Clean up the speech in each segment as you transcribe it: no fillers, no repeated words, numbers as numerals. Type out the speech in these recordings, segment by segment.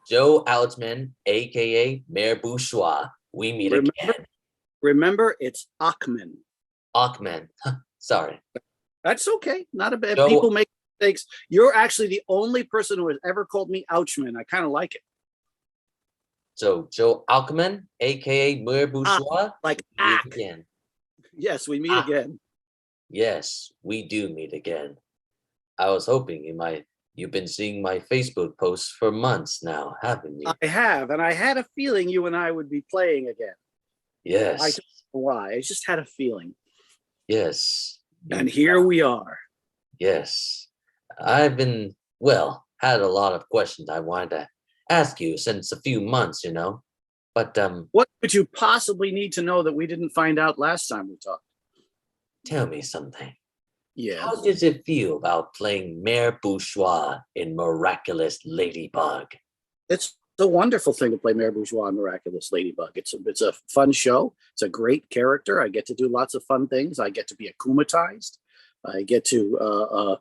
Joe Ochman, aka Mayor Bourgeois. We meet again. Remember, it's Ochman. Ochman. Sorry. That's okay. Not a bad. Joe, People make mistakes. You're actually the only person who has ever called me Ouchman. I kind of like it. So Joe Ochman, aka Mayor Bourgeois. Like meet again. Yes, we meet again. Yes, we do meet again. I was hoping you've been seeing my Facebook posts for months now, haven't you? I have, and I had a feeling you and I would be playing again. Yes. I don't know why. I just had a feeling. Yes. And here we are. Yes. I've had a lot of questions I wanted to ask you since a few months, But what could you possibly need to know that we didn't find out last time we talked? Tell me something. Yeah. How does it feel about playing Mayor Bourgeois in Miraculous Ladybug? It's a wonderful thing to play Mayor Bourgeois in Miraculous Ladybug. It's a fun show. It's a great character. I get to do lots of fun things. I get to be akumatized. I get to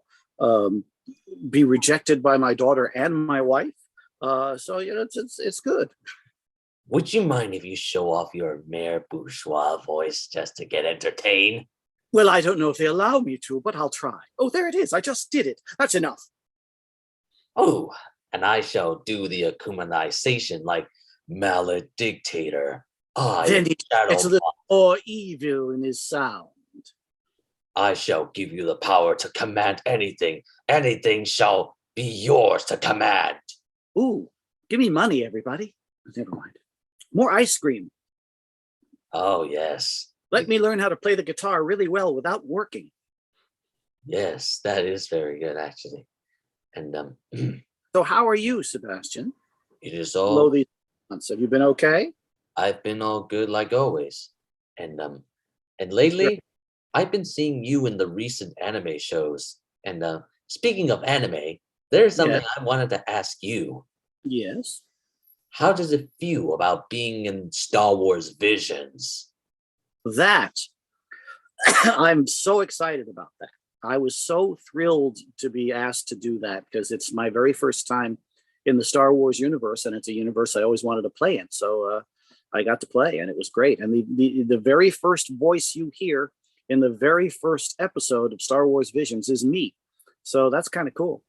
be rejected by my daughter and my wife. So it's good. Would you mind if you show off your Mayor Bourgeois voice just to get entertained? Well, I don't know if they allow me to, but I'll try. Oh, there it is. I just did it. That's enough. Oh, and I shall do the akumatization like maledictator. Then he gets a little more evil in his sound. I shall give you the power to command anything. Anything shall be yours to command. Ooh, give me money, everybody. Never mind. More ice cream. Oh, yes. Let me learn how to play the guitar really well without working. Yes, that is very good, actually. And so how are you, Sebastian? It is all. These months. Have you been okay? I've been all good like always. And lately, I've been seeing you in the recent anime shows. And speaking of anime, there's something I wanted to ask you. Yes. How does it feel about being in Star Wars Visions? That I'm so excited about that. I was so thrilled to be asked to do that because it's my very first time in the Star Wars universe, and it's a universe I always wanted to play in. So I got to play, and it was great. And the very first voice you hear in the very first episode of Star Wars Visions is me. So that's kind of cool.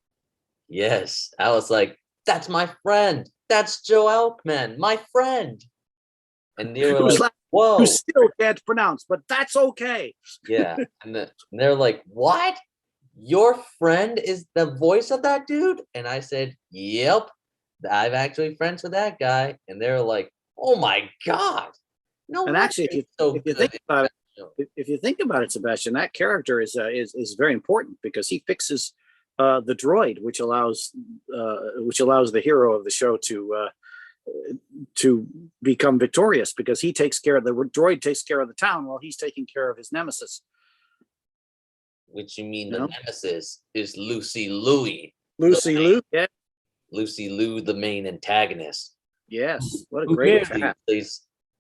Yes, I was like, that's my friend. That's Joe Ochman, my friend. And they were like, whoa. You still can't pronounce, but that's okay. Yeah. And they're like, what? Your friend is the voice of that dude? And I said, yep, I'm actually friends with that guy. And they're like, oh my God. No. And actually, if you think about it, if you think about it, Sebastian, that character is very important because he fixes the droid, which allows the hero of the show to become victorious because he takes care of the droid, takes care of the town while he's taking care of his nemesis. Which you mean the nemesis is Lucy Louie. Lucy Liu, yeah. Lucy Liu, the main antagonist. Yes, what a great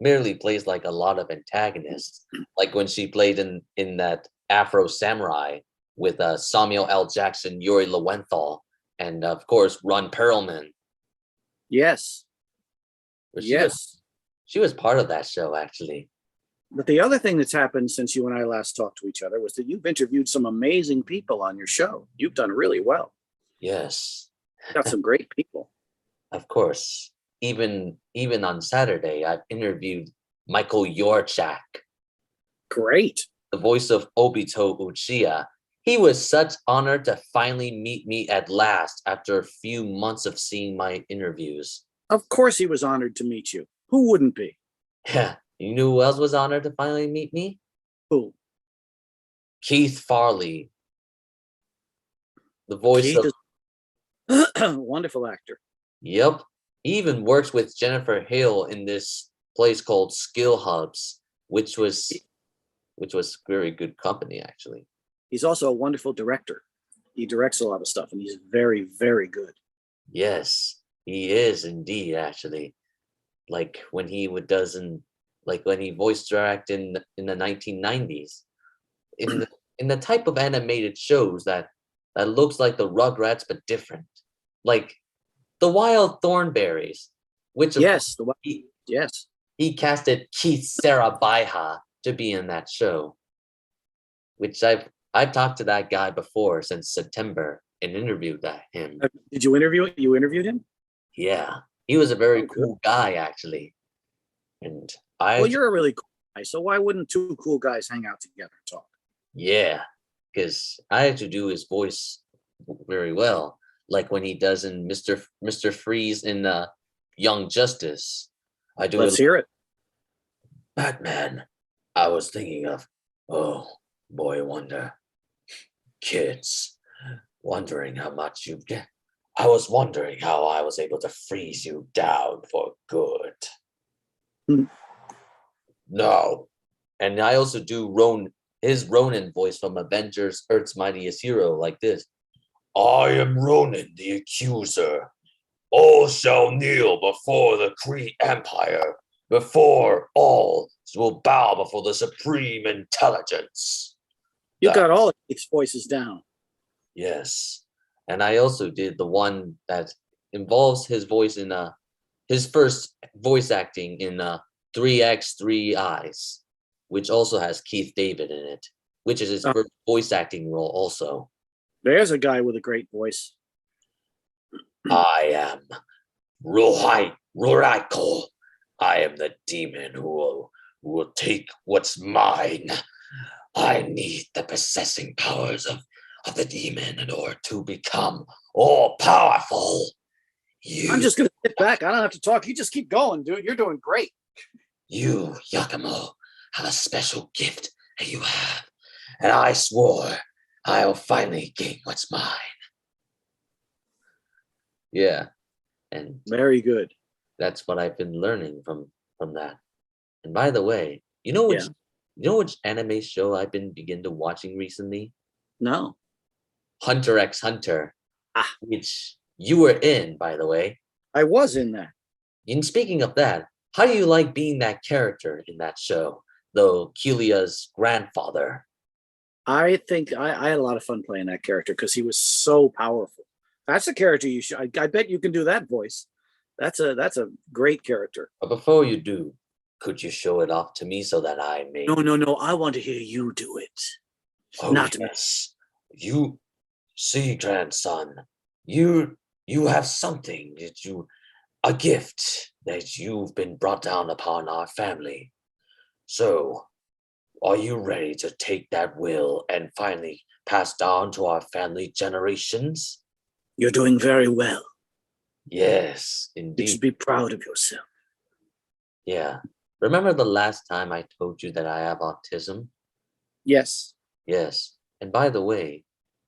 merely plays like a lot of antagonists. Like when she played in that Afro Samurai with Samuel L. Jackson, Yuri Lowenthal, and of course Ron Perlman. Yes. She was part of that show, actually. But the other thing that's happened since you and I last talked to each other was that you've interviewed some amazing people on your show. You've done really well. Yes. Got some great people. Of course. Even on Saturday, I've interviewed Michael Yorchak. Great. The voice of Obito Uchiha. He was such honor to finally meet me at last after a few months of seeing my interviews. Of course he was honored to meet you. Who wouldn't be? Yeah. You knew who else was honored to finally meet me? Who? Keith Farley. The voice of... Wonderful actor. Yep. He even works with Jennifer Hale in this place called Skill Hubs, which was very good company, actually. He's also a wonderful director. He directs a lot of stuff, and he's very, very good. Yes, he is indeed, actually. Like when he when he voice direct in the 1990s, in the type of animated shows that looks like the Rugrats but different. Like the Wild Thornberries, which of Yes, course, yes. he casted Keith Sarabaiha to be in that show, which I've talked to that guy before since September and interviewed him. Did you interview? You interviewed him? Yeah, he was a very Oh, good. cool guy actually, and Well, you're a really cool guy, so why wouldn't two cool guys hang out together and talk? yeah, because I had to do his voice very well, like when he does in Mr. Freeze in Young Justice. I do Let's it. hear it. Batman. I was thinking of, oh, boy wonder, kids, wondering how much you get. I was wondering how I was able to freeze you down for good. Hmm. No. And I also do his Ronin voice from Avengers Earth's Mightiest Hero like this. I am Ronin, the accuser. All shall kneel before the Kree Empire. Before all will bow before the supreme intelligence. You got all of these voices down. Yes. And I also did the one that involves his voice in his first voice acting in 3x3 Eyes, which also has Keith David in it, which is his first voice acting role also. There's a guy with a great voice. I am Ruraiko. I am the demon who will take what's mine. I need the possessing powers of the demon in order to become all powerful. I'm just going to sit back. I don't have to talk. You just keep going, dude. You're doing great. You, Yakumo, have a special gift that you have. And I swore I will finally gain what's mine. Yeah. And very good. That's what I've been learning from that. And by the way, you know which anime show I've been begin to watching recently? No. Hunter x Hunter, which you were in, by the way. I was in that. And speaking of that, how do you like being that character in that show, though Kilia's grandfather? I think I had a lot of fun playing that character because he was so powerful. That's a character you should. I bet you can do that voice. That's a great character. But before you do, could you show it off to me so that I may? No. I want to hear you do it. Oh, not yes. You see, grandson, you have something a gift that you've been brought down upon our family. So, are you ready to take that will and finally pass down to our family generations? You're doing very well. Yes, indeed. You should be proud of yourself. Yeah. Remember the last time I told you that I have autism? Yes. Yes. And by the way,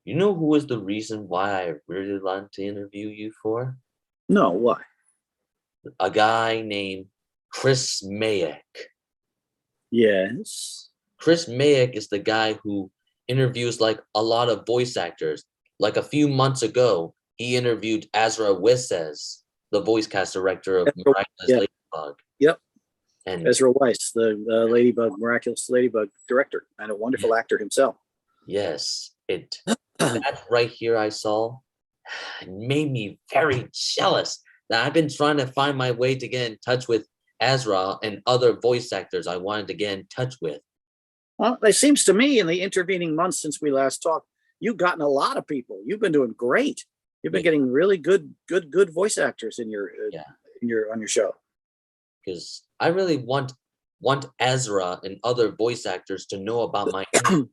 you know who is the reason why I really want to interview you for? No, why? A guy named Chris Mayak. Yes. Chris Mayak is the guy who interviews like a lot of voice actors. Like a few months ago, he interviewed Azra Wesses, the voice cast director of Miraculous Ladybug. Yep. And Ezra Weiss, the Ladybug, Miraculous Ladybug director, and a wonderful actor himself. Yes, that right here I saw made me very jealous. Now I've been trying to find my way to get in touch with Azra and other voice actors I wanted to get in touch with. Well, it seems to me in the intervening months since we last talked, you've gotten a lot of people. You've been doing great. You've been getting really good voice actors in your on your show. Because I really want Azra and other voice actors to know about my interviews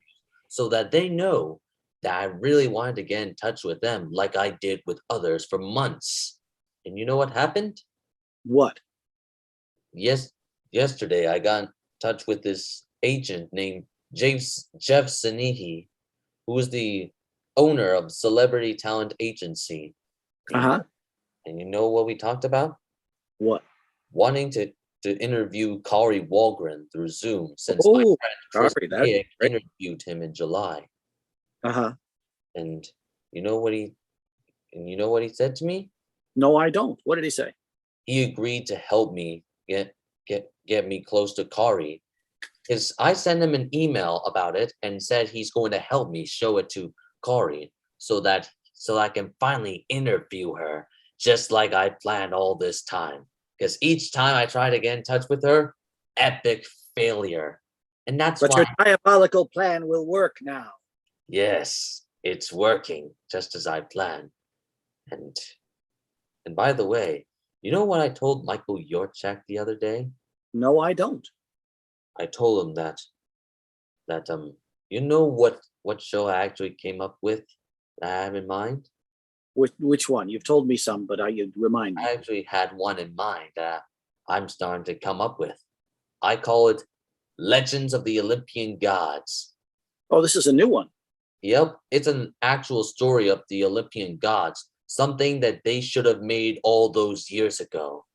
so that they know that I really wanted to get in touch with them like I did with others for months. And you know what happened? What? Yesterday I got in touch with this agent named Jeff Sanihi, who is the owner of Celebrity Talent Agency. And you know what we talked about? What? Wanting to interview Kari Walgren through Zoom since my friend Chris interviewed him in July. And you know what he said to me? No, I don't. What did he say? He agreed to help me get me close to Kari. Because I sent him an email about it and said he's going to help me show it to Kari so that I can finally interview her just like I planned all this time. Because each time I try to get in touch with her, epic failure. And that's But why, your diabolical plan will work now. yes, it's working just as I planned. And by the way, you know what I told Michael Yorchak the other day? No, I don't. I told him that you know what show I actually came up with that I have in mind? Which one? You've told me some, but you remind me. I actually had one in mind that I'm starting to come up with. I call it Legends of the Olympian Gods. Oh, this is a new one. Yep, it's an actual story of the Olympian gods, something that they should have made all those years ago.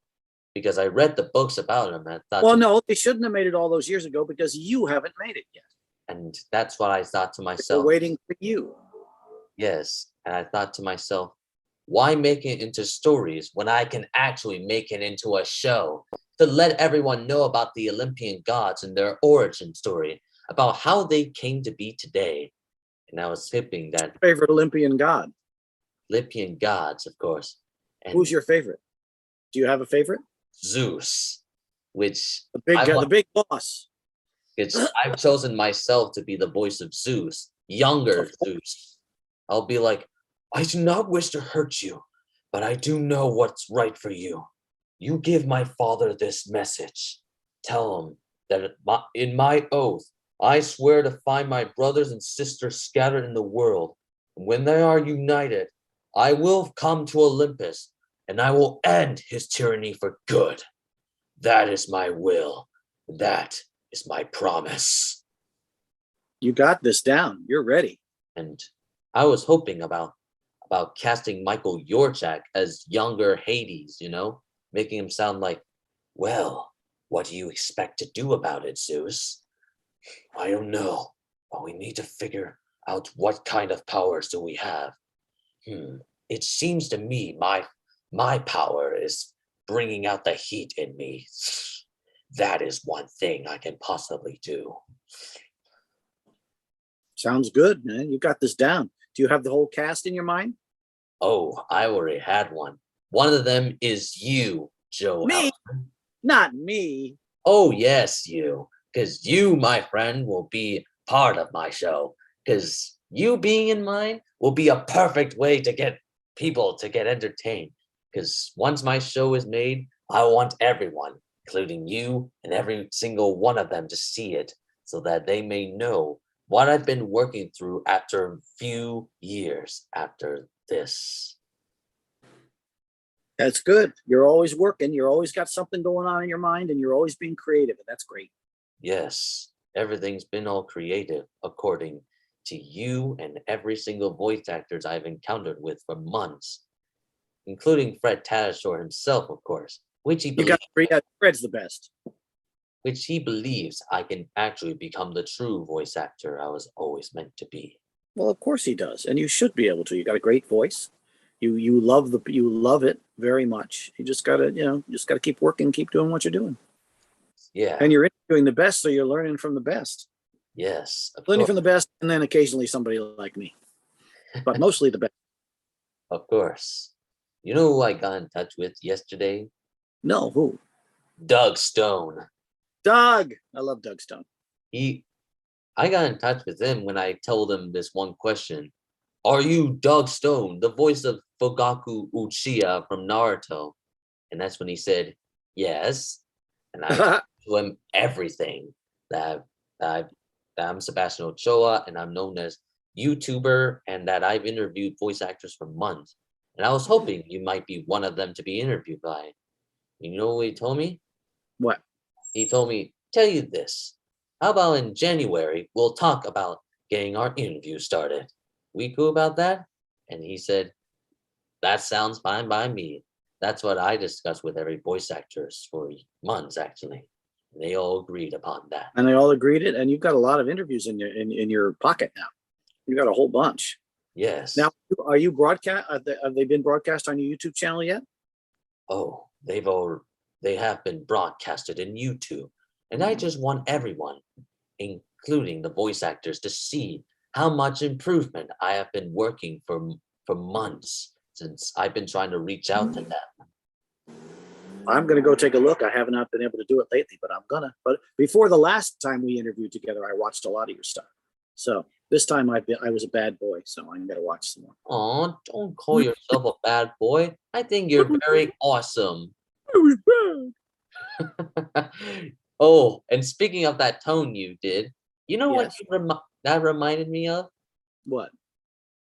Because I read the books about them and I thought, Well, no, they shouldn't have made it all those years ago because you haven't made it yet. and that's what I thought to We're myself. waiting for you. Yes, and I thought to myself, why make it into stories when I can actually make it into a show to let everyone know about the Olympian gods and their origin story, about how they came to be today. And I was hoping that Favorite Olympian god? Olympian gods, of course, and Who's your favorite? Do you have a favorite? Zeus, which The big guy, the big boss. I've chosen myself to be the voice of Zeus, younger Zeus. I'll be like, I do not wish to hurt you, but I do know what's right for you. You give my father this message. Tell him that in my oath, I swear to find my brothers and sisters scattered in the world. And when they are united, I will come to Olympus, and I will end his tyranny for good. That is my will. That is my promise. You got this down. You're ready. And I was hoping about casting Michael Yorchak as younger Hades, making him sound like, well, what do you expect to do about it, Zeus? I don't know, but we need to figure out what kind of powers do we have. It seems to me my power is bringing out the heat in me. That is one thing I can possibly do. Sounds good, man. You got this down. Do you have the whole cast in your mind? Oh, I already had one. One of them is you, Joe Me? Ochman. Not me. Oh, yes, you. Because you, my friend, will be part of my show. Because you being in mine will be a perfect way to get people to get entertained. Because once my show is made, I want everyone, including you and every single one of them, to see it so that they may know what I've been working through after a few years after this. That's good. You're always working. You're always got something going on in your mind and you're always being creative. And that's great. Yes, everything's been all creative according to you and every single voice actors I've encountered with for months, including Fred Tatasciore himself, of course, which he Fred's the best. Which he believes I can actually become the true voice actor I was always meant to be. Well, of course he does, and you should be able to. You got a great voice. You love it very much. You just gotta keep working, keep doing what you're doing. Yeah. And you're doing the best, so you're learning from the best. Yes. Learning from the best, and then occasionally somebody like me, but mostly the best. Of course. You know who I got in touch with yesterday? No, who? Doug Stone. Doug. I love Doug Stone. I got in touch with him when I told him this one question. Are you Doug Stone, the voice of Fugaku Uchiha from Naruto? And that's when he said, yes. And I told him everything that I'm Sebastian Ochoa and I'm known as YouTuber and that I've interviewed voice actors for months. And I was hoping you might be one of them to be interviewed by. You know what he told me? What? He told me, tell you this. How about in January, we'll talk about getting our interview started. We cool about that? And he said, that sounds fine by me. That's what I discussed with every voice actors for months, actually. And they all agreed upon that. And they all agreed it. And you've got a lot of interviews in your pocket now. You got a whole bunch. Yes. Now, are you broadcast? Have they been broadcast on your YouTube channel yet? Oh, they have been broadcasted in YouTube. And I just want everyone, including the voice actors, to see how much improvement I have been working for months since I've been trying to reach out to them. I'm going to go take a look. I have not been able to do it lately, but I'm gonna. But before the last time we interviewed together, I watched a lot of your stuff. So this time I was a bad boy, so I'm going to watch some more. Oh, don't call yourself a bad boy. I think you're very awesome. I was bad. Oh, and speaking of that tone you did, you know what Yes. that reminded me of? What?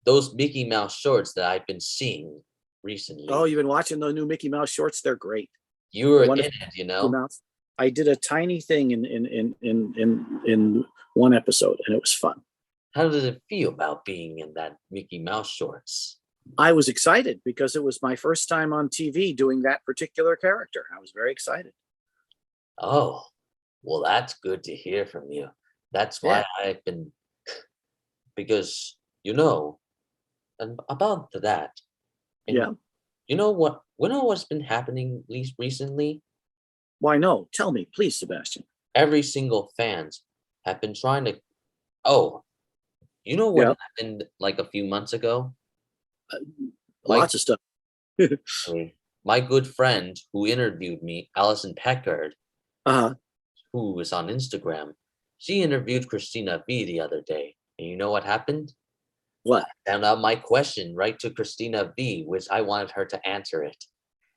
Those Mickey Mouse shorts that I've been seeing recently. Oh, you've been watching the new Mickey Mouse shorts? They're great. You were One in of it, Mickey Mouse. I did a tiny thing in one episode, and it was fun. How does it feel about being in that Mickey Mouse shorts? I was excited because it was my first time on TV doing that particular character. I was very excited. Oh, well, that's good to hear from you. That's why I've been, because, and about that, and you know what's been happening at least recently? Why no? Tell me, please, Sebastian. Every single fans have been trying to, oh, you know what happened like a few months ago? Lots of stuff. My good friend who interviewed me, Allison Peckard, who is on Instagram, she interviewed Christina V the other day. And you know what happened? What? I found out my question right to Christina V, which I wanted her to answer it.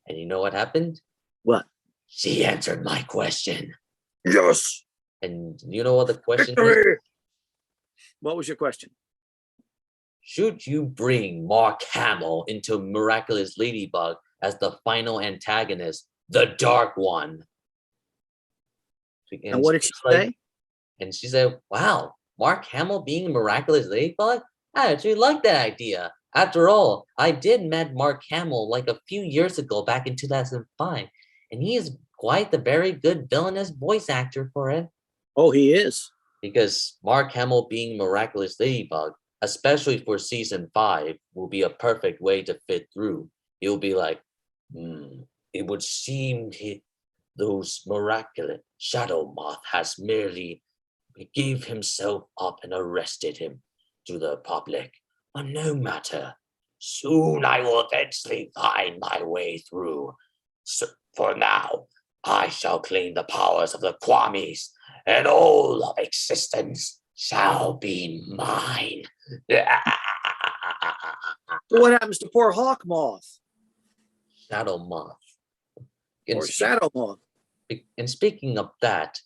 And you know what happened? What? She answered my question. Yes. And you know what the question is? What was your question? Should you bring Mark Hamill into Miraculous Ladybug as the final antagonist, the Dark One? And what did she say? And she said, wow, Mark Hamill being Miraculous Ladybug? I actually like that idea. After all, I did met Mark Hamill like a few years ago back in 2005, and he is quite the very good villainous voice actor for it. Oh, he is. Because Mark Hamill being Miraculous Ladybug, especially for season 5, will be a perfect way to fit through. He'll be like, it would seem those miraculous Shadow Moth has merely gave himself up and arrested him to the public. But no matter, soon I will eventually find my way through. So for now, I shall claim the powers of the Kwamis, and all of existence shall be mine. What happens to poor Hawk Moth? Shadow Moth. Or Shadow Moth. And speaking of that,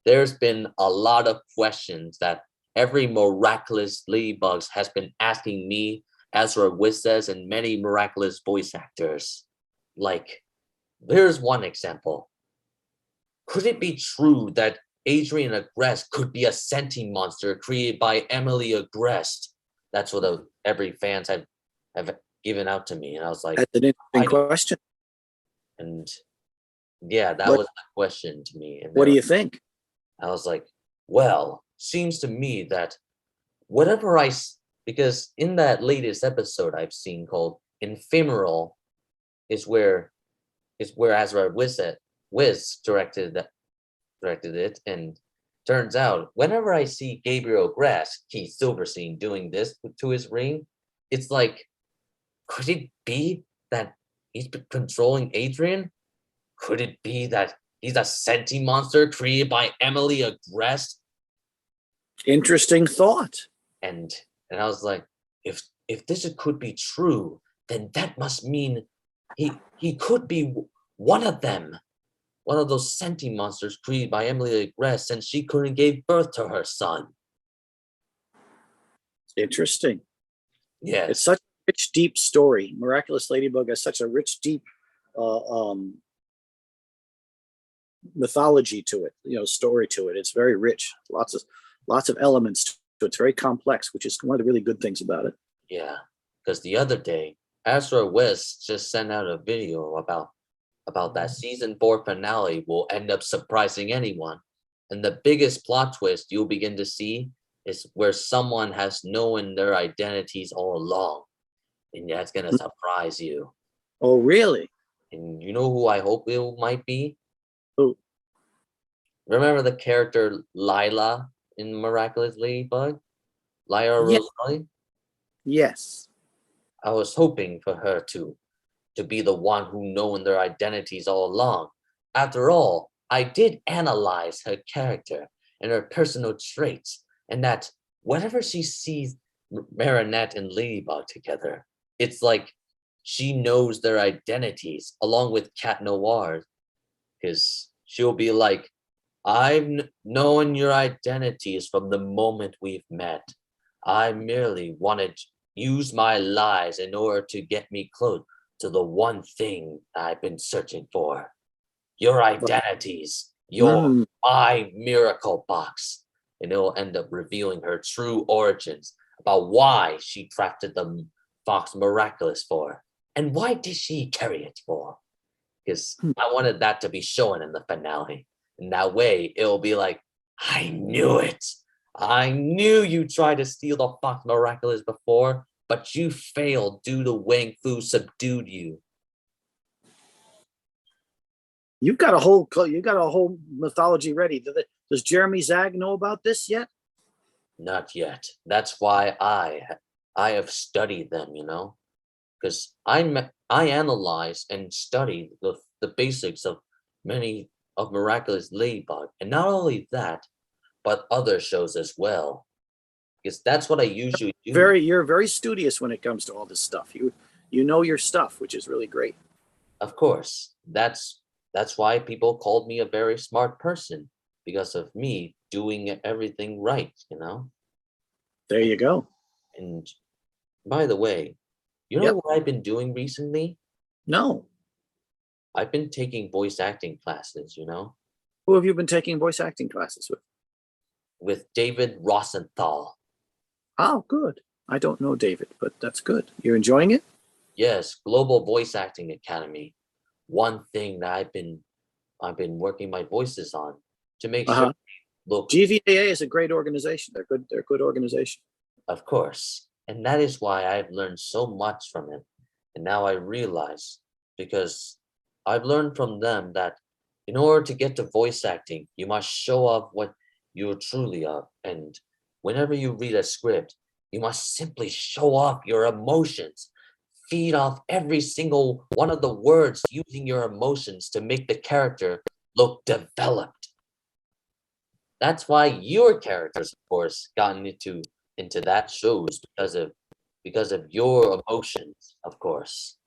there's been a lot of questions that every Miraculous Ladybugs has been asking me, Ezra Wizes, and many Miraculous voice actors. Like, here's one example. Could it be true that Adrian Agreste could be a sentient monster created by Emily Agreste? That's what every fans have given out to me. And I was like, that's an interesting question. And yeah, that was the question to me. And what do you think? I was like, well, seems to me that because in that latest episode I've seen called Ephemeral is where Ezra Wiz directed it, and turns out whenever I see Gabriel Grass, Keith Silverstein, doing this to his ring, it's like, could it be that he's controlling Adrian? Could it be that he's a sentient monster created by Emily Agreste? Interesting thought. And I was like, if this could be true, then that must mean he could be one of them. One of those sentient monsters created by Emily Agreste, since she couldn't give birth to her son. Interesting. Yes. It's such a rich, deep story. Miraculous Ladybug has such a rich, deep mythology to it, story to it. It's very rich. Lots of elements to it. It's very complex, which is one of the really good things about it. Yeah. Because the other day, Ezra West just sent out a video about that season 4 finale will end up surprising anyone. And the biggest plot twist you'll begin to see is where someone has known their identities all along. And that's going to surprise you. Oh, really? And you know who I hope it might be? Who? Remember the character Lila in Miraculous Ladybug? Lyra Rosalie? Yes. I was hoping for her to be the one who known their identities all along. After all, I did analyze her character and her personal traits, and that whenever she sees Marinette and Ladybug together, it's like she knows their identities along with Cat Noir, because she'll be like, I've known your identities from the moment we've met. I merely wanted to use my lies in order to get me close to the one thing I've been searching for. Your identities, my miracle box. And it'll end up revealing her true origins about why she crafted the box Miraculous for. And why did she carry it for? Because I wanted that to be shown in the finale. And that way, it'll be like, I knew it. I knew you tried to steal the Fox Miraculous before, but you failed due to Wang Fu subdued you. You've got a whole mythology ready. Does Jeremy Zag know about this yet? Not yet. That's why I have studied them, because I analyzed and studied the basics of many of Miraculous Ladybug, and not only that, but other shows as well. Because that's what I usually do. You're very studious when it comes to all this stuff. You know your stuff, which is really great. Of course, that's why people called me a very smart person, because of me doing everything right. There you go. And by the way, you know what I've been doing recently? No. I've been taking voice acting classes, Who have you been taking voice acting classes with? With David Rosenthal. Oh, good. I don't know David, but that's good. You're enjoying it? Yes, Global Voice Acting Academy. One thing that I've been working my voices on to make sure. Look, GVAA is a great organization. They're good. They're a good organization. Of course, and that is why I've learned so much from it. And now I realize, because I've learned from them that in order to get to voice acting, you must show off what you truly are. And whenever you read a script, you must simply show off your emotions. Feed off every single one of the words using your emotions to make the character look developed. That's why your characters, of course, gotten into that shows because of your emotions, of course.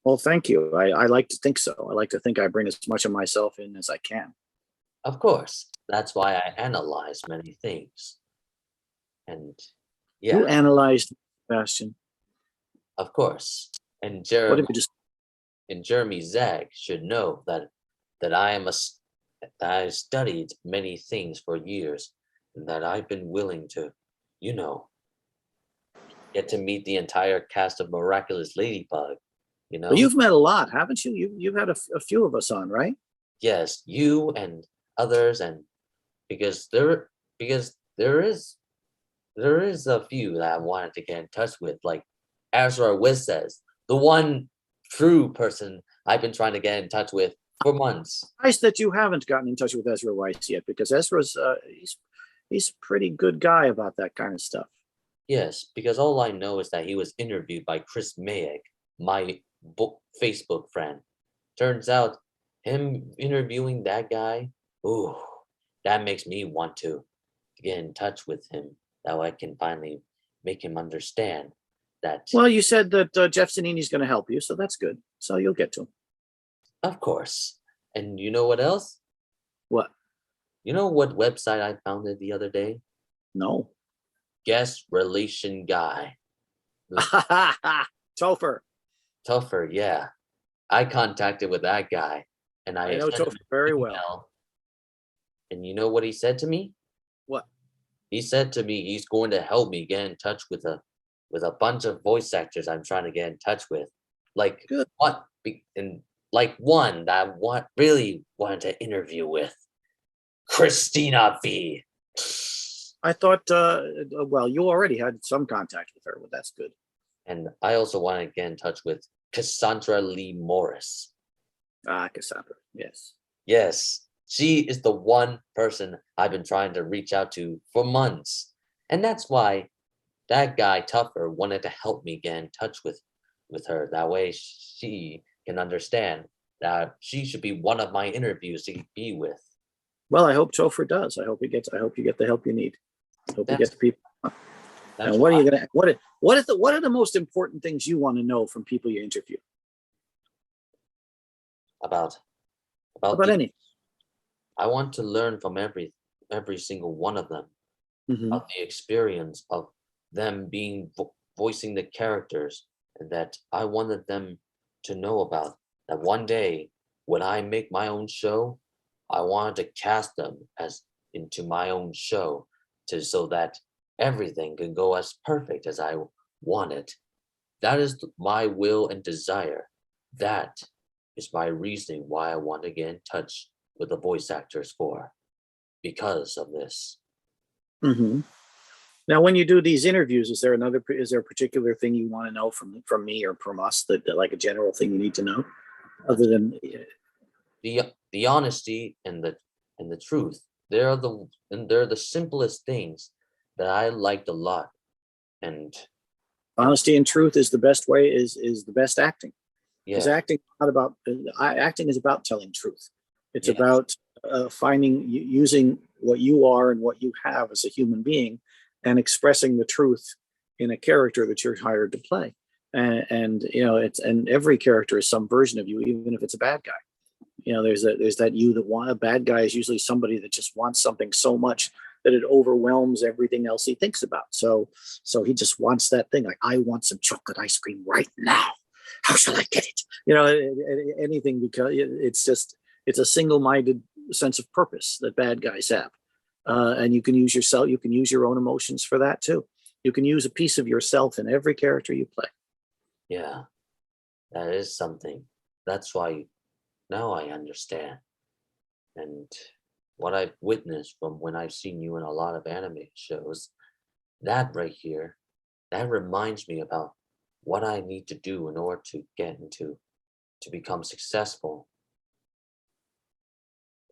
Well, thank you. I like to think so. I like to think I bring as much of myself in as I can. Of course. That's why I analyze many things. And yeah. You analyzed, Bastion. Of course. And Jeremy Zag should know that I studied many things for years, and that I've been willing to, get to meet the entire cast of Miraculous Ladybug. Well, you've met a lot, haven't you? You've had a few of us on, right? Yes, you and others, and because there is a few that I wanted to get in touch with, like Ezra Wiz says, the one true person I've been trying to get in touch with for months. Nice that you haven't gotten in touch with Ezra Weiss yet, because Ezra's he's a pretty good guy about that kind of stuff. Yes, because all I know is that he was interviewed by Chris Mayek, my Facebook friend. Turns out him interviewing that guy, ooh, that makes me want to get in touch with him. That way I can finally make him understand that. Well, you said that Jeff Zanini's going to help you, so that's good. So you'll get to him. Of course. And you know what else? What? You know what website I founded the other day? No. Guest Relation Guy. Topher. Topher, yeah. I contacted with that guy, and I know Topher very well. And you know what he said to me? What? He said to me he's going to help me get in touch with a bunch of voice actors I'm trying to get in touch with. Like good. What? And like one that I really wanted to interview with, Christina V. I thought, well, you already had some contact with her, but that's good. And I also want to get in touch with Cassandra Lee Morris. Cassandra, yes. Yes, she is the one person I've been trying to reach out to for months. And that's why that guy, Tuffer, wanted to help me get in touch with with her. That way she can understand that she should be one of my interviews to be with. Well, I hope Topher does. I hope you get the help you need. I hope you get the people. And what are you gonna what are the most important things you want to know from people you interview? About anything. I want to learn from every single one of them, of the experience of them being voicing the characters, and that I wanted them to know about that one day when I make my own show, I wanted to cast them as into my own show so that everything can go as perfect as I want it. That is my will and desire. That is my reasoning why I want to get in touch with the voice actors because of this. Now, when you do these interviews, is there a particular thing you want to know from me or from us that like a general thing you need to know, other than the honesty and the truth? They're the simplest things that I liked a lot. And honesty and truth is the best way, is the best acting. Because acting is about telling truth. It's about using what you are and what you have as a human being and expressing the truth in a character that you're hired to play. And every character is some version of you, even if it's a bad guy. There's that you that want. A bad guy is usually somebody that just wants something so much that it overwhelms everything else he thinks about. So he just wants that thing. Like, I want some chocolate ice cream right now. How shall I get it? Anything, because it's a single-minded sense of purpose that bad guys have. And you can use yourself. You can use your own emotions for that too. You can use a piece of yourself in every character you play. Yeah, that is something. That's why now I understand. And what I've witnessed from when I've seen you in a lot of anime shows, that right here, that reminds me about what I need to do in order to to become successful.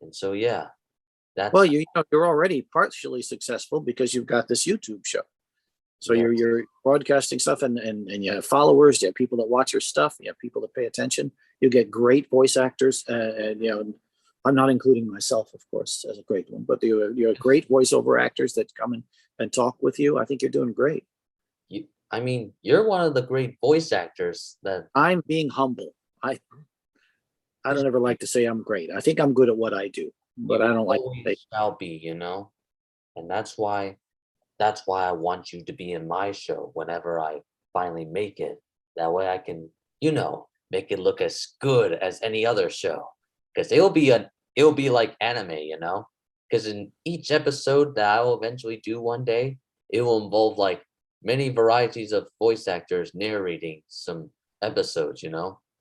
And so, yeah, that's you're already partially successful because you've got this YouTube show. So you're broadcasting stuff, and you have followers, you have people that watch your stuff, you have people that pay attention. You get great voice actors, and I'm not including myself, of course, as a great one, but you have great voiceover actors that come in and talk with you. I think you're doing great. You're one of the great voice actors that I'm being humble. I don't ever like to say I'm great. I think I'm good at what I do, but I don't like to say shall be, and that's why I want you to be in my show whenever I finally make it. That way I can, make it look as good as any other show. Because it'll be like anime, because in each episode that I will eventually do one day, it will involve like many varieties of voice actors narrating some episodes,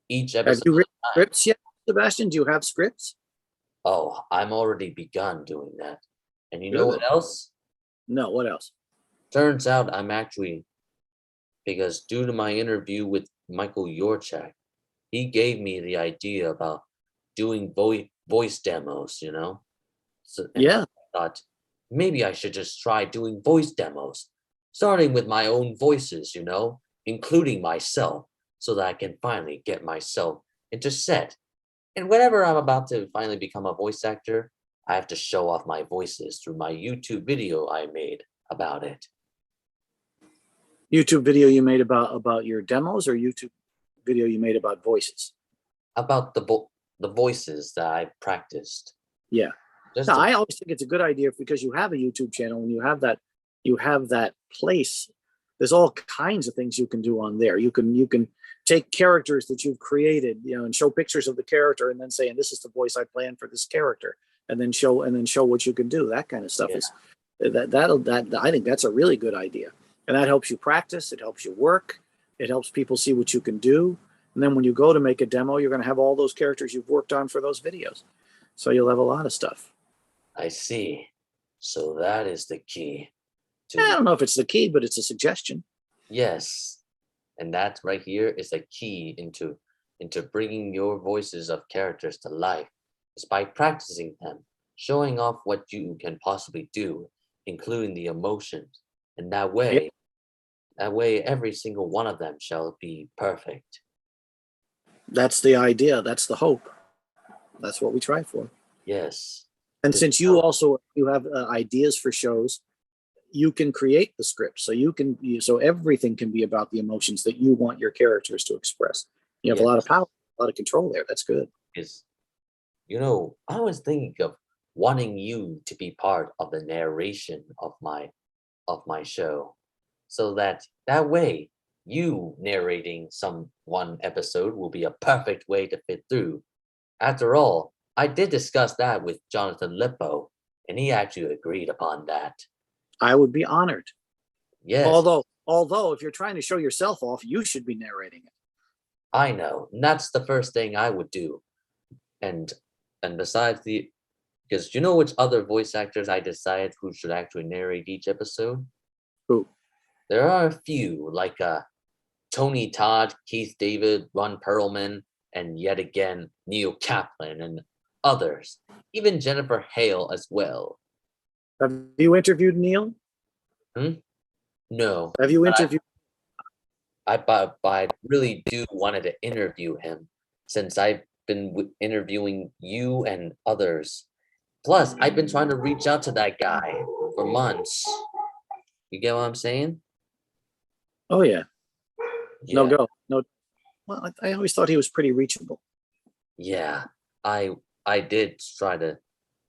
each episode. Have you written scripts yet, Sebastian? Do you have scripts? Oh, I'm already begun doing that. And you know what else? No, what else? Turns out I'm actually, because due to my interview with Michael Yorchak, he gave me the idea about doing voice demos, So, I thought maybe I should just try doing voice demos, starting with my own voices, including myself, so that I can finally get myself into set. And whenever I'm about to finally become a voice actor, I have to show off my voices through my YouTube video I made about it. YouTube video you made about your demos, or YouTube video you made about voices? About the voices that I practiced. Yeah. I always think it's a good idea, because you have a YouTube channel and you have that place. There's all kinds of things you can do on there. You can take characters that you've created, and show pictures of the character, and then say, and this is the voice I planned for this character, and then show what you can do. That kind of stuff is that I think that's a really good idea. And that helps you practice, it helps you work, it helps people see what you can do. And then when you go to make a demo, you're going to have all those characters you've worked on for those videos. So you'll have a lot of stuff. I see. So that is the key. I don't know if it's the key, but it's a suggestion. Yes. And that right here is a key into bringing your voices of characters to life. It's by practicing them, showing off what you can possibly do, including the emotions. And that way, That way, every single one of them shall be perfect. That's the idea. That's the hope. That's what we try for. Yes. And since you have ideas for shows, you can create the script. So so everything can be about the emotions that you want your characters to express. You have a lot of power, a lot of control there. That's good. I was thinking of wanting you to be part of the narration of my show, so that way you narrating one episode will be a perfect way to fit through. After all, I did discuss that with Jonathan Lippo, and he actually agreed upon that. I would be honored. Yes. Although if you're trying to show yourself off, you should be narrating it. I know, and that's the first thing I would do. And besides because you know which other voice actors I decided who should actually narrate each episode? Who? There are a few, like Tony Todd, Keith David, Ron Perlman, and yet again Neil Kaplan and others, even Jennifer Hale as well. Have you interviewed Neil? No. Have you interviewed? I really do wanted to interview him, since I've been interviewing you and others. Plus, I've been trying to reach out to that guy for months. You get what I'm saying? Oh yeah. No go. No. Well, I always thought he was pretty reachable. Yeah, I did try to,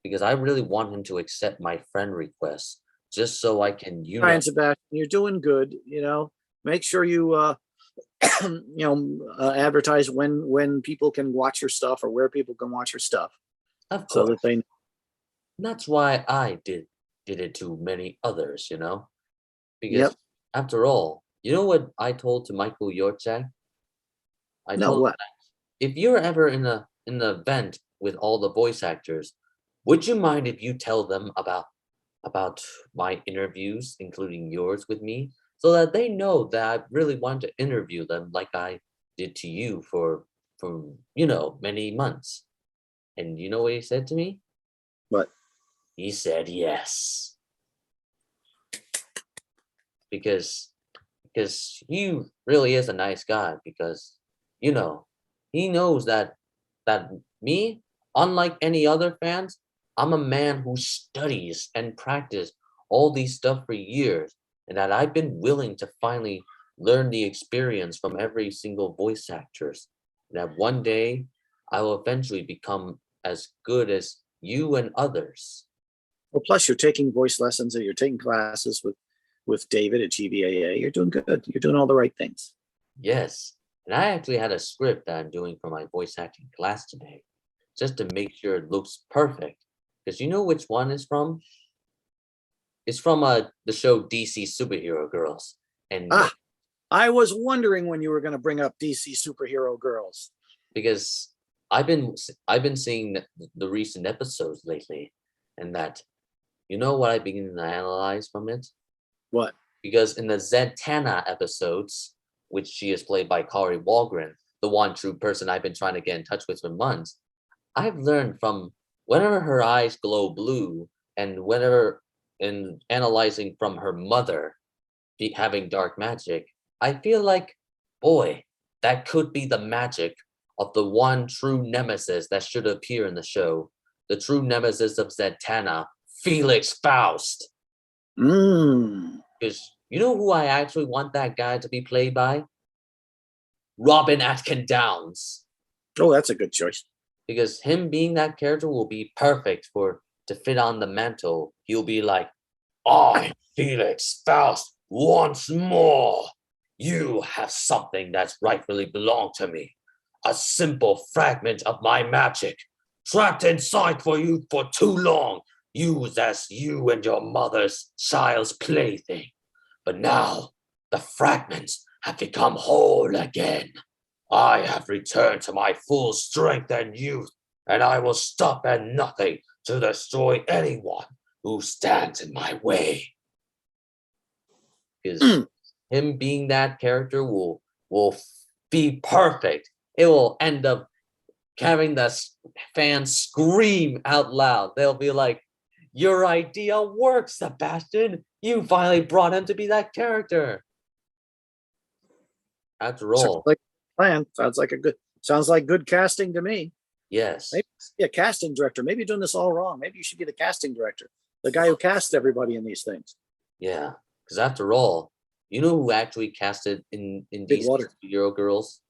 because I really want him to accept my friend request, just so I can, Ryan Sebastian, you're doing good. Make sure you advertise when people can watch your stuff or where people can watch your stuff. Of course. So that they. That's why I did it to many others, because after all, you know what I told to Michael Yorchak? I told him that if you're ever in an event with all the voice actors, would you mind if you tell them about my interviews, including yours with me, so that they know that I really want to interview them like I did to you for many months. And you know what he said to me? What? He said yes. Because he really is a nice guy, because he knows that me, unlike any other fans, I'm a man who studies and practice all these stuff for years, and that I've been willing to finally learn the experience from every single voice actors. And that one day I will eventually become as good as you and others. Well, plus you're taking voice lessons, or you're taking classes with David at GVAA. You're doing good. You're doing all the right things. Yes. And I actually had a script that I'm doing for my voice acting class today, just to make sure it looks perfect. Because you know which one is from? It's from the show DC Superhero Girls. And I was wondering when you were going to bring up DC Superhero Girls. Because I've been seeing the recent episodes lately, and that, you know what I begin to analyze from it? What? Because in the Zatanna episodes, which she is played by Kari Walgren, the one true person I've been trying to get in touch with for months, I've learned from whenever her eyes glow blue, and whenever in analyzing from her mother having dark magic, I feel like, boy, that could be the magic of the one true nemesis that should appear in the show, the true nemesis of Zatanna, Felix Faust. Because you know who I actually want that guy to be played by? Robin Atkin Downs. Oh, that's a good choice. Because him being that character will be perfect to fit on the mantle. He'll be like, I'm Felix Faust once more. You have something that's rightfully belonged to me. A simple fragment of my magic, trapped inside for you for too long, used as you and your mother's child's plaything. But now, the fragments have become whole again. I have returned to my full strength and youth, and I will stop at nothing to destroy anyone who stands in my way. Because him being that character will be perfect. It will end up having the fans scream out loud. They'll be like, your idea works, Sebastian. You finally brought him to be that character. After all, like a plan. Sounds like good casting to me. yes. Maybe be a casting director. Maybe you're doing this all wrong. Maybe you should be the casting director, the guy who casts everybody in these things. Yeah, because after all, you know who actually casted in Big DC water. Superhero Girls?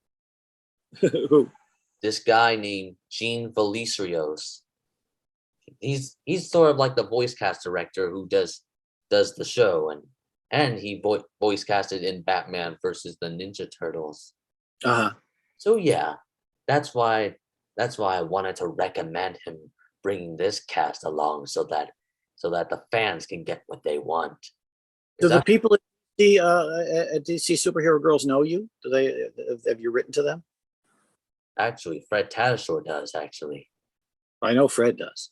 Who? This guy named Gene Felicios. He's sort of like the voice cast director who does the show, and he voice casted in Batman versus the Ninja Turtles. Uh-huh. So yeah, that's why I wanted to recommend him bringing this cast along so that the fans can get what they want. Do the people at DC Superhero Girls know you? Do they have you written to them? Actually, Fred Tatasciore does actually. I know Fred does.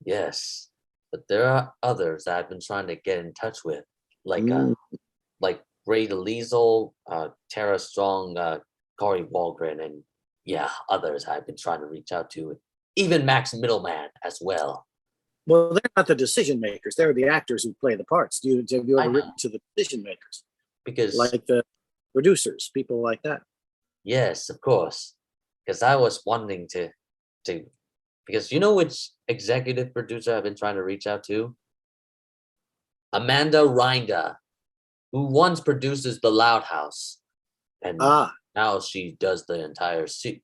Yes, but there are others that I've been trying to get in touch with, like Ray DeLiesel, Tara Strong, Corey Walgren, and yeah, others I've been trying to reach out to, even Max Middleman as well. Well, they're not the decision makers. They're the actors who play the parts. Have you ever written to the decision makers? Because like the producers, people like that. Yes, of course. Because I was wanting to because you know which executive producer I've been trying to reach out to? Amanda Reinda, who once produces The Loud House, and now she does the entire season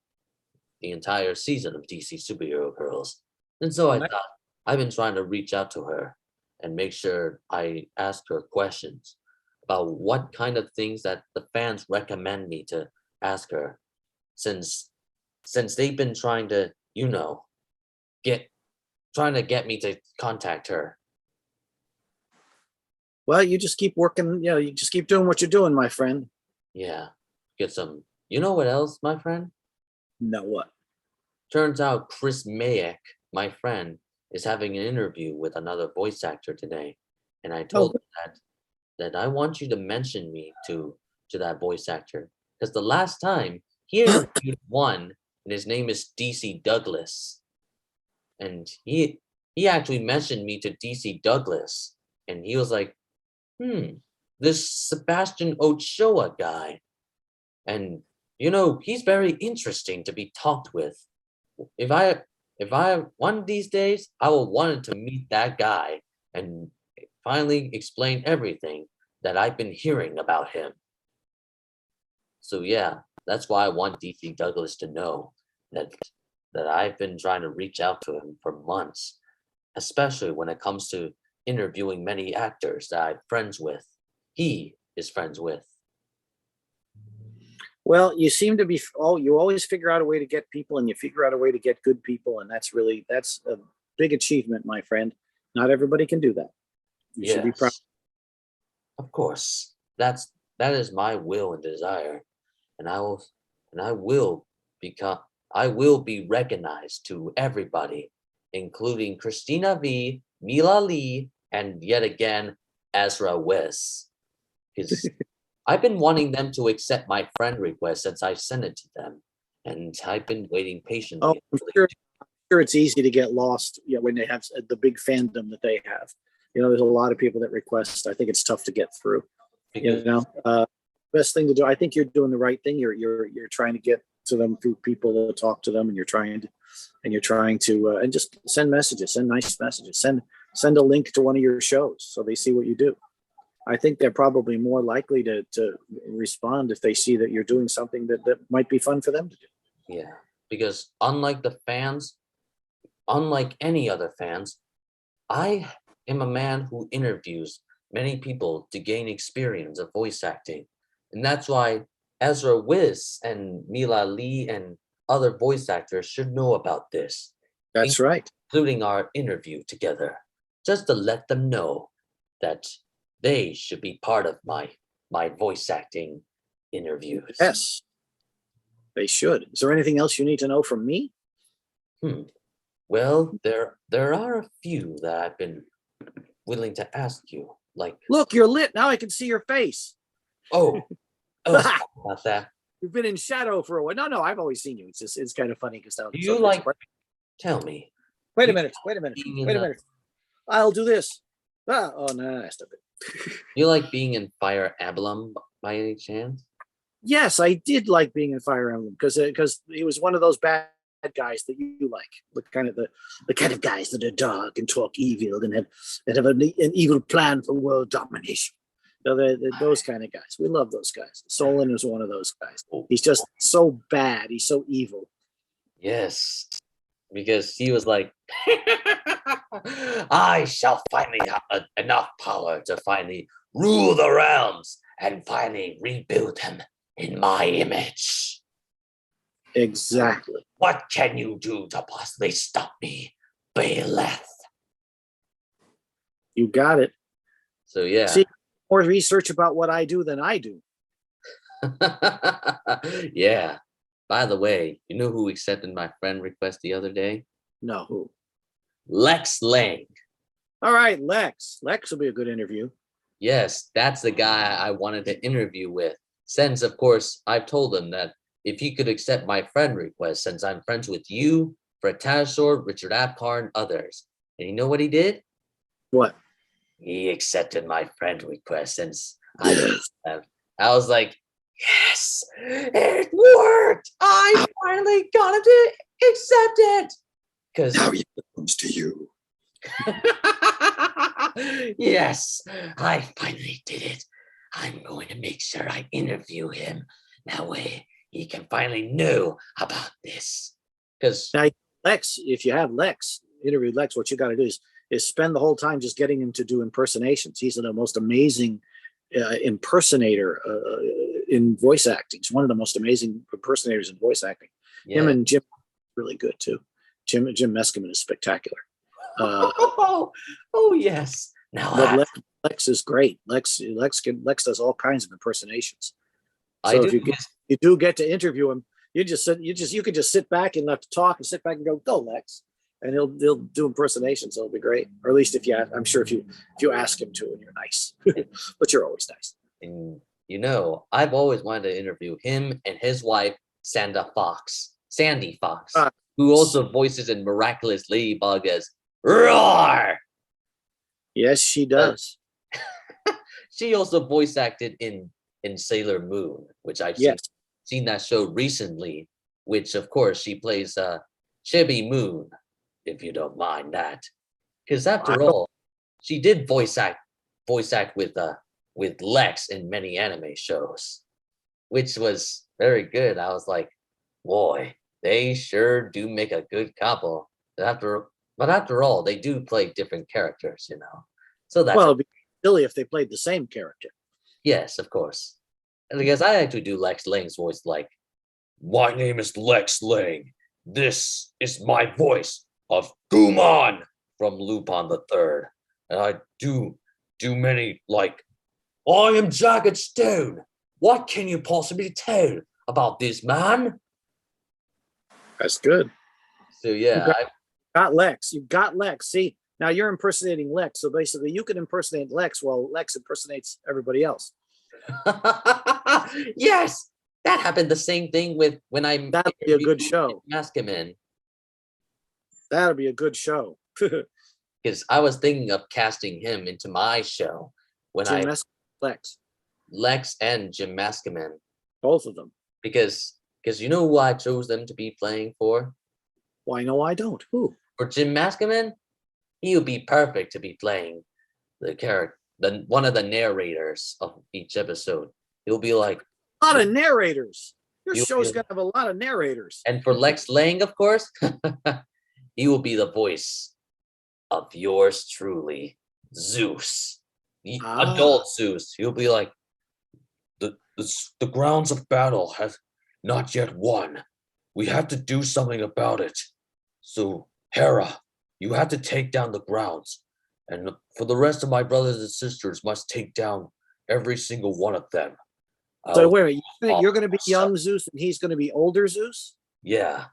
of DC Superhero Girls. And so I thought I've been trying to reach out to her and make sure I ask her questions about what kind of things that the fans recommend me to ask her, since they've been trying to, get me to contact her. Well, you just keep working, you just keep doing what you're doing, my friend. Yeah. Get some, you know what else, my friend? No, what? Turns out Chris Mayek, my friend, is having an interview with another voice actor today. And I told him that I want you to mention me to that voice actor. Because the last time he interviewed one, and his name is DC Douglas. And he actually mentioned me to DC Douglas. And he was like, this Sebastian Ochoa guy. And he's very interesting to be talked with. If I one of these days, I will want to meet that guy and finally explain everything that I've been hearing about him. So yeah, that's why I want DC Douglas to know that I've been trying to reach out to him for months, especially when it comes to interviewing many actors that I'm friends with. He is friends with. Well, you seem to be, you always figure out a way to get people, and you figure out a way to get good people. And that's a big achievement, my friend. Not everybody can do that. You should be proud. Of course. That is my will and desire. And I will be recognized to everybody, including Christina V, Mila Lee, and yet again, Ezra Wes. Because I've been wanting them to accept my friend request since I sent it to them, and I've been waiting patiently. I'm sure it's easy to get lost when they have the big fandom that they have. There's a lot of people that request. I think it's tough to get through. Best thing to do. I think you're doing the right thing. You're trying to get to them through people to talk to them, and you're trying to and just send messages, send nice messages, send a link to one of your shows so they see what you do. I think they're probably more likely to respond if they see that you're doing something that might be fun for them to do. Yeah, because unlike any other fans, I am a man who interviews many people to gain experience of voice acting. And that's why Ezra Wiz and Mila Lee and other voice actors should know about this. That's right. Including our interview together, just to let them know that they should be part of my voice acting interviews. Yes, they should. Is there anything else you need to know from me? Well, there are a few that I've been willing to ask you. Like, look, you're lit now. I can see your face. Oh, sorry about that. You've been in shadow for a while. No, I've always seen you. It's kind of funny because do you like? Tell me. Wait a minute. I'll do this. Oh no, I stopped it. You like being in Fire Emblem by any chance? Yes, I did like being in Fire Emblem because he was one of those bad guys that you like, the kind of guys that are dark and talk evil and have an evil plan for world domination. So those kind of guys. We love those guys. Solon is one of those guys. He's just so bad. He's so evil. Yes, because he was like, I shall finally have enough power to finally rule the realms and finally rebuild them in my image. Exactly. What can you do to possibly stop me, Baeleth? You got it. So yeah. See, more research about what I do than I do. Yeah. By the way, you know who accepted my friend request the other day? No, who? Lex Lang. All right, Lex. Lex will be a good interview. Yes, that's the guy I wanted to interview with. Since, of course, I've told him that if he could accept my friend request, since I'm friends with you, Fred Tazor, Richard Apcar, and others. And you know what he did? What? He accepted my friend request since I was like, yes, it worked. I finally got him to accept it. Because Now he belongs to you. yes, I finally did it. I'm going to make sure I interview him. That way he can finally know about this. Because now, Lex, if you have Lex, interview Lex, what you got to do is spend the whole time just getting him to do impersonations. He's the most amazing impersonator in voice acting. He's one of the most amazing impersonators in voice acting. yeah. Him and Jim really good too. Jim Meskimen is spectacular. Oh yes. Now But Lex is great. Lex does all kinds of impersonations. So if you do get to interview him, you can just sit back and not to talk and sit back and go Lex, and he'll do impersonations. It'll be great. Or at least if you ask him to and you're nice, but you're always nice. And you know, I've always wanted to interview him and his wife, Sandy Fox, who also voices in Miraculous Ladybug as Roar. Yes, she does. She also voice acted in Sailor Moon, which I've seen that show recently, which of course she plays Chibi Moon, if you don't mind that. Because after all, she did voice act with Lex in many anime shows, which was very good. I was like, boy, they sure do make a good couple. But after all, they do play different characters, you know. So that's it'd be silly if they played the same character. Yes, of course. And because I actually do Lex Lang's voice, like, my name is Lex Lang. This is my voice of Gumon from Lupin the Third. And I do many, like, I am Jagged Stone. What can you possibly tell about this man? That's good. So yeah, You got Lex. See, now you're impersonating Lex. So basically you can impersonate Lex while Lex impersonates everybody else. Yes, that happened the same thing with when I that'd be a good show. Maskiman. That'd be a good show. Because I was thinking of casting him into my show when Lex and Jim Maskiman. Both of them. Because you know who I chose them to be playing for? Why no, I don't. Who? For Jim Maskiman, he would be perfect to be playing the character, one of the narrators of each episode. He'll be like a lot of narrators. Your show's gonna have a lot of narrators. And for Lex Lang, of course, he will be the voice of yours truly, Zeus, the adult Zeus. He'll be like, the grounds of battle have not yet won. We have to do something about it. So, Hera, you have to take down the grounds. And for the rest of my brothers and sisters must take down every single one of them. So wait a minute, you're going to be young Zeus and he's going to be older Zeus? Yeah,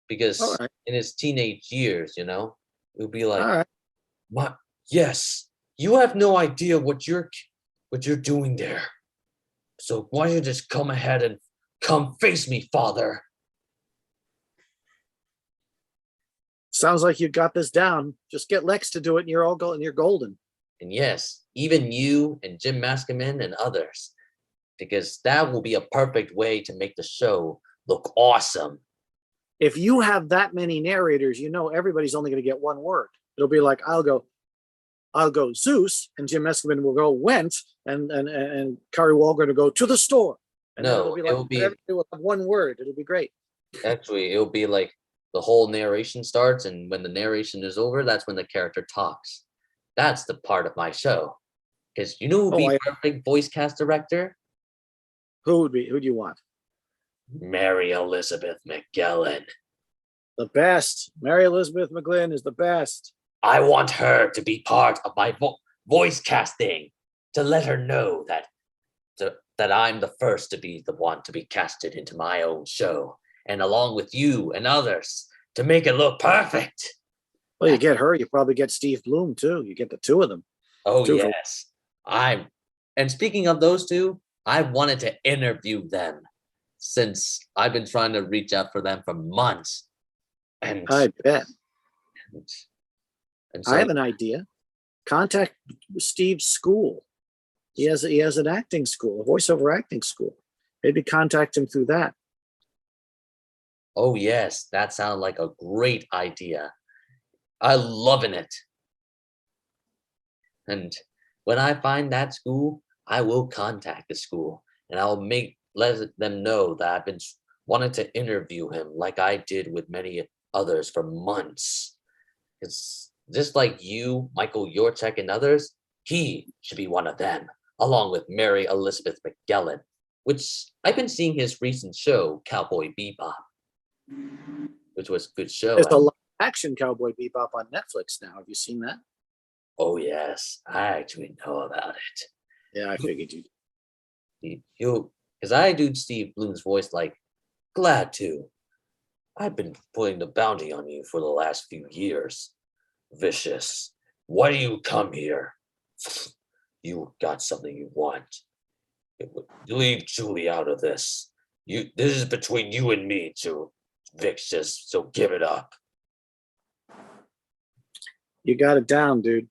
because in his teenage years, you know, it would be like, yes, you have no idea what you're doing there. So why don't you just come ahead and come face me, father? Sounds like you got this down. Just get Lex to do it and you're all golden. And you're golden. And yes, even you and Jim Maskiman and others, because that will be a perfect way to make the show look awesome. If you have that many narrators, you know everybody's only going to get one word. It'll be like, I'll go Zeus, and Jim Eskelman will go went, and Kari Walker to go to the store. And then it'll be like everybody will have one word. It'll be great. Actually, it'll be like the whole narration starts, and when the narration is over, that's when the character talks. That's the part of my show. Because you know who'd be perfect voice cast director? Who do you want? Mary Elizabeth McGlynn. The best. Mary Elizabeth McGlynn is the best. I want her to be part of my voice casting, to let her know that I'm the first to be the one to be casted into my own show, and along with you and others, to make it look perfect. Well, you get her, you probably get Steve Bloom too. You get the two of them. Oh, yes. And speaking of those two, I wanted to interview them since I've been trying to reach out for them for months. And I bet. And so, I have an idea. Contact Steve's school. He has an acting school, a voiceover acting school. Maybe contact him through that. Oh, yes. That sounded like a great idea. I'm loving it. And when I find that school, I will contact the school, and I'll let them know that I've been wanting to interview him like I did with many others for months. It's just like you, Michael Yorchek, and others, he should be one of them, along with Mary Elizabeth McGlynn, which I've been seeing his recent show, Cowboy Bebop, which was a good show. There's a live action Cowboy Bebop on Netflix now. Have you seen that? Oh, yes. I actually know about it. Yeah, I figured you. Because I do Steve Bloom's voice like, glad to. I've been putting the bounty on you for the last few years. Vicious. Why do you come here? You got something you want. Leave Julie out of this. This is between you and me, too. Vicious, so give it up. You got it down, dude.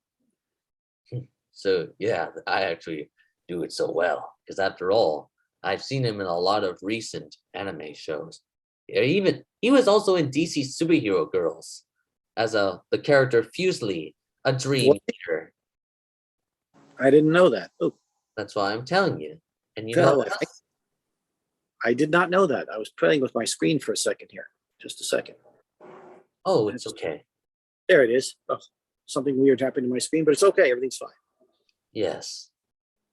So, yeah, I actually do it so well. Because after all, I've seen him in a lot of recent anime shows. He was also in DC Superhero Girls as the character Fusely, a dream leader. I didn't know that. Oh, that's why I'm telling you. And you know, I did not know that. I was playing with my screen for a second here. Just a second. Oh, it's okay. There it is. Oh, something weird happened to my screen, but it's okay. Everything's fine. Yes,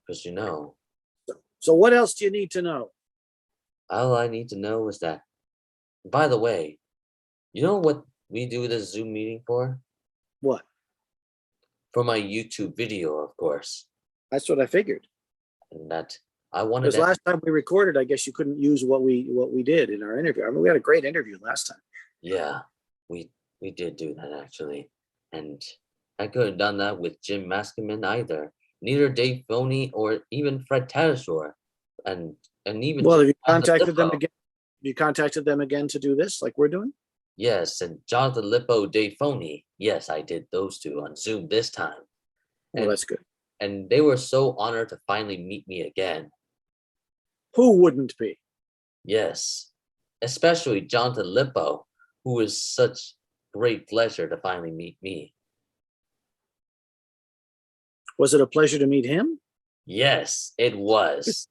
because you know. So what else do you need to know? All I need to know is that, by the way, you know what we do this Zoom meeting for? What? For my YouTube video, of course. That's what I figured. And that I wanted. Because last time we recorded, I guess you couldn't use what we did in our interview. I mean, we had a great interview last time. Yeah, we did do that actually, and I could have done that with Jim Maskerman either. Neither Dave Filoni or even Fred Tatasciore, and even. Well, have you contacted them again? You contacted them again to do this, like we're doing? Yes, and Jonathan Lippo, Dave Filoni. Yes, I did those two on Zoom this time. Well, that's good. And they were so honored to finally meet me again. Who wouldn't be? Yes, especially Jonathan Lippo, who was such great pleasure to finally meet me. Was it a pleasure to meet him? Yes, it was.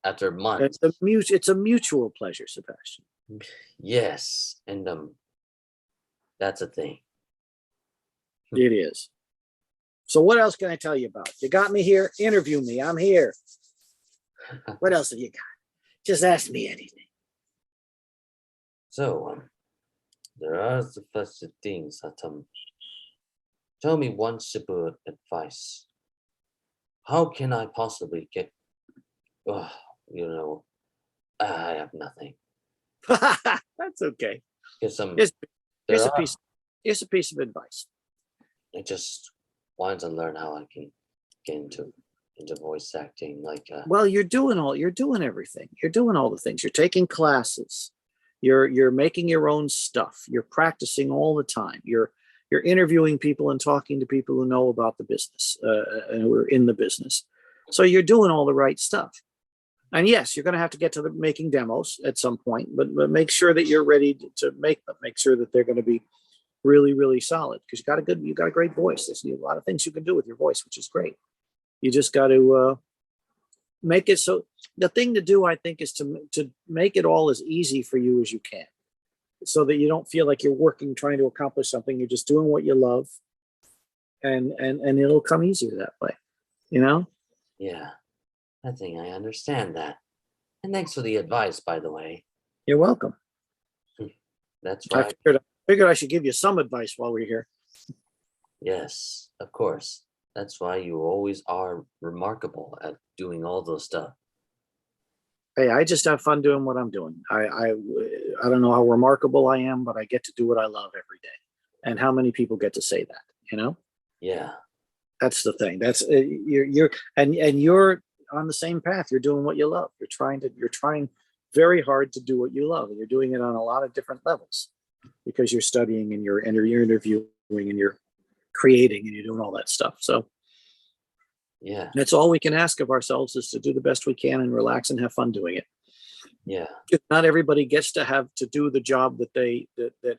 After months. It's a mutual pleasure, Sebastian. Yes, and that's a thing. It is. So what else can I tell you about? You got me here. Interview me. I'm here. What else have you got? Just ask me anything. So, there are the first things that tell me one simple advice. How can I possibly get? I have nothing. That's okay. Here's a piece of advice. I just wanted to learn how I can get into voice acting. Well, you're doing everything. You're doing all the things. You're taking classes. You're making your own stuff. You're practicing all the time. You're interviewing people and talking to people who know about the business and who are in the business. So you're doing all the right stuff. And yes, you're going to have to get to the making demos at some point, but make sure that you're ready to make them. Make sure that they're going to be really, really solid, because you got a great voice. There's a lot of things you can do with your voice, which is great. You just got to make it so. The thing to do, I think, is to make it all as easy for you as you can, so that you don't feel like you're working trying to accomplish something. You're just doing what you love, and it'll come easier that way. You know? Yeah, I think I understand that. And thanks for the advice, by the way. You're welcome. That's I right. figured I should give you some advice while we're here. Yes, of course. That's why you always are remarkable at doing all those stuff. Hey, I just have fun doing what I'm doing. I don't know how remarkable I am, but I get to do what I love every day. And how many people get to say that? You know? Yeah. That's the thing. That's you're on the same path. You're doing what you love. You're trying very hard to do what you love, and you're doing it on a lot of different levels, because you're studying and you're interviewing and you're creating and you're doing all that stuff. So yeah, that's all we can ask of ourselves, is to do the best we can and relax and have fun doing it. Yeah. Not everybody gets to do the job that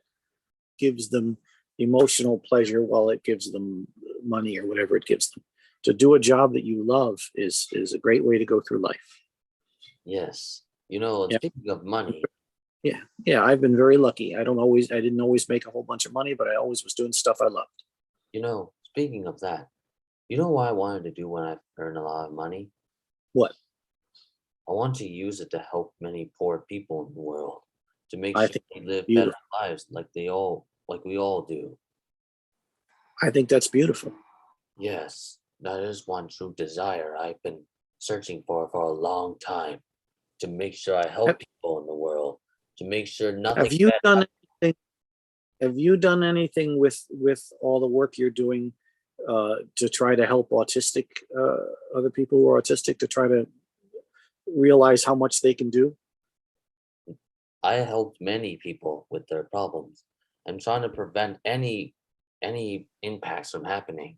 gives them emotional pleasure while it gives them money or whatever it gives them. To do a job that you love is a great way to go through life. Yes. You know, Yeah. speaking of money. Yeah. I've been very lucky. I didn't always make a whole bunch of money, but I always was doing stuff I loved. You know, speaking of that, you know what I wanted to do when I earn a lot of money? What? I want to use it to help many poor people in the world, to make I sure think they live beautiful. better lives like we all do. I think that's beautiful. Yes, that is one true desire I've been searching for a long time, to make sure I help people in the world, to make sure nothing Have you bad done anything? Have you done anything with all the work you're doing to try to help autistic other people who are autistic, to try to realize how much they can do? I helped many people with their problems. I'm trying to prevent any impacts from happening,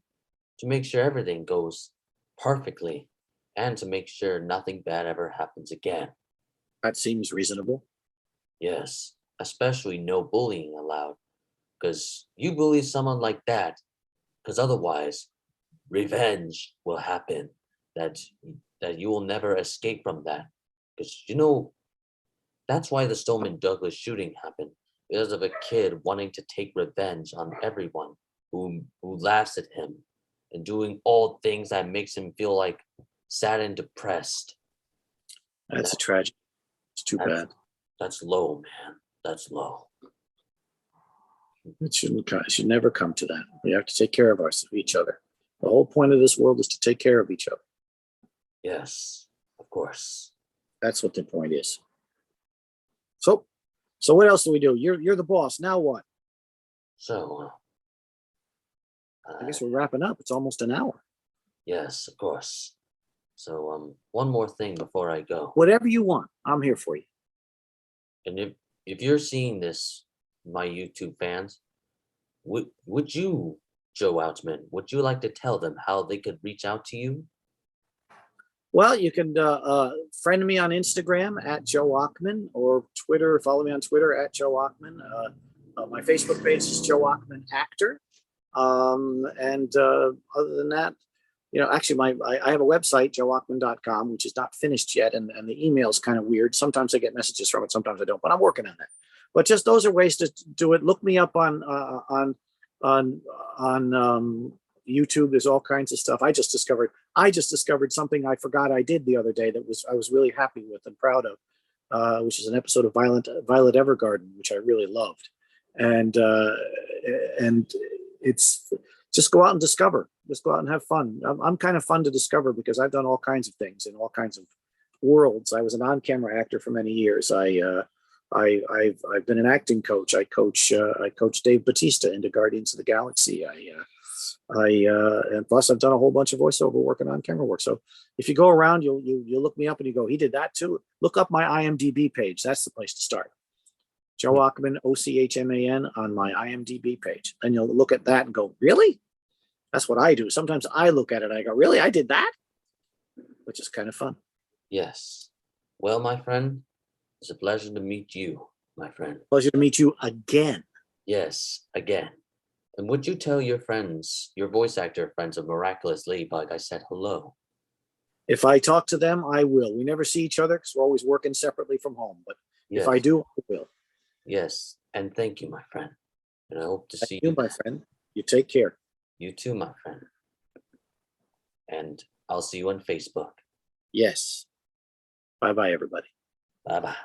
to make sure everything goes perfectly, and to make sure nothing bad ever happens again. That seems reasonable. Yes, especially no bullying allowed, because you bully someone like that, because otherwise revenge will happen, that you will never escape from that, because that's why the Stoneman Douglas shooting happened, because of a kid wanting to take revenge on everyone who laughs at him, and doing all things that makes him feel like sad and depressed. That's a tragedy. It's too bad. That's low, man. That's low. It should never come to that. We have to take care of each other. The whole point of this world is to take care of each other. Yes, of course. That's what the point is. So what else do we do? You're the boss. Now what? So, I guess we're wrapping up. It's almost an hour. yes, of course. So, one more thing before I go. Whatever you want, I'm here for you. And if you're seeing this, my YouTube fans, would you, Joe Ochman, would you like to tell them how they could reach out to you? Well, you can friend me on Instagram at Joe Ochman, or Twitter. Follow me on Twitter at Joe Ochman. My Facebook page is Joe Ochman Actor. And other than that, actually, I have a website, joeochman.com, which is not finished yet, and the email is kind of weird. Sometimes I get messages from it, sometimes I don't, but I'm working on that. But just those are ways to do it. Look me up on YouTube. There's all kinds of stuff. I just discovered something I forgot I did the other day that I was really happy with and proud of, which is an episode of Violet Evergarden, which I really loved, and it's just go out and discover. Just go out and have fun. I'm kind of fun to discover because I've done all kinds of things in all kinds of worlds. I was an on-camera actor for many years. I've been an acting coach. I coach Dave Bautista into Guardians of the Galaxy. And plus I've done a whole bunch of voiceover work and on-camera work. So if you go around, you'll look me up and you go, he did that too. Look up my IMDb page. That's the place to start. Joe Ochman, Ochman, on my IMDb page. And you'll look at that and go, really? That's what I do. Sometimes I look at it and I go, really? I did that? Which is kind of fun. Yes. Well, my friend, it's a pleasure to meet you, my friend. Pleasure to meet you again. Yes, again. And would you tell your friends, your voice actor friends of Miraculous Ladybug, I said hello? If I talk to them, I will. We never see each other because we're always working separately from home. But Yes. if I do, I will. Yes, and thank you, my friend. And I hope to see you, my friend. You take care. You too, my friend. And I'll see you on Facebook. Yes. Bye-bye, everybody. Bye-bye.